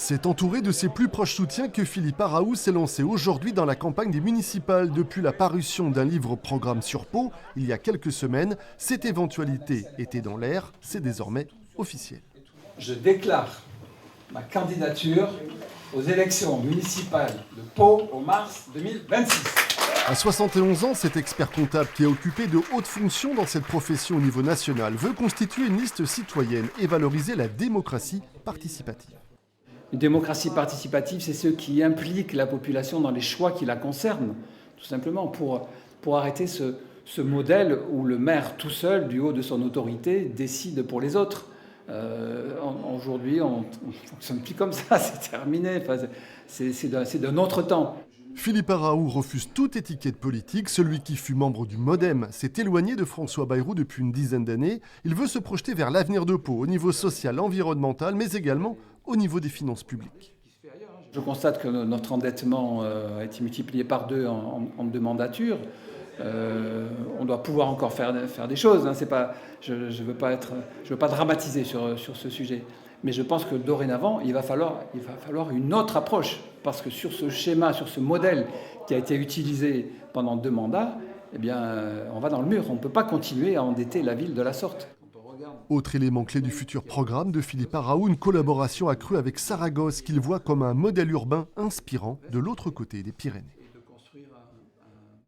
C'est entouré de ses plus proches soutiens que Philippe Araou s'est lancé aujourd'hui dans la campagne des municipales. Depuis la parution d'un livre programme sur Pau, il y a quelques semaines, cette éventualité était dans l'air, c'est désormais officiel. Je déclare ma candidature aux élections municipales de Pau en mars 2026. À 71 ans, cet expert comptable qui a occupé de hautes fonctions dans cette profession au niveau national veut constituer une liste citoyenne et valoriser la démocratie participative. Une démocratie participative, c'est ce qui implique la population dans les choix qui la concernent, tout simplement pour arrêter ce modèle où le maire tout seul, du haut de son autorité, décide pour les autres. Aujourd'hui, on ne fonctionne plus comme ça, c'est terminé, enfin, c'est d'un autre temps. Philippe Araou refuse toute étiquette politique. Celui qui fut membre du MoDem s'est éloigné de François Bayrou depuis une dizaine d'années. Il veut se projeter vers l'avenir de Pau, au niveau social, environnemental, mais également au niveau des finances publiques. Je constate que notre endettement a été multiplié par 2 en 2 mandatures. On doit pouvoir encore faire des choses. Hein. Je ne veux pas dramatiser sur ce sujet. Mais je pense que dorénavant, il va falloir une autre approche. Parce que sur ce schéma, sur ce modèle qui a été utilisé pendant 2 mandats, eh bien, on va dans le mur. On ne peut pas continuer à endetter la ville de la sorte. Autre élément clé du futur programme de Philippe Araou, une collaboration accrue avec Saragosse qu'il voit comme un modèle urbain inspirant de l'autre côté des Pyrénées.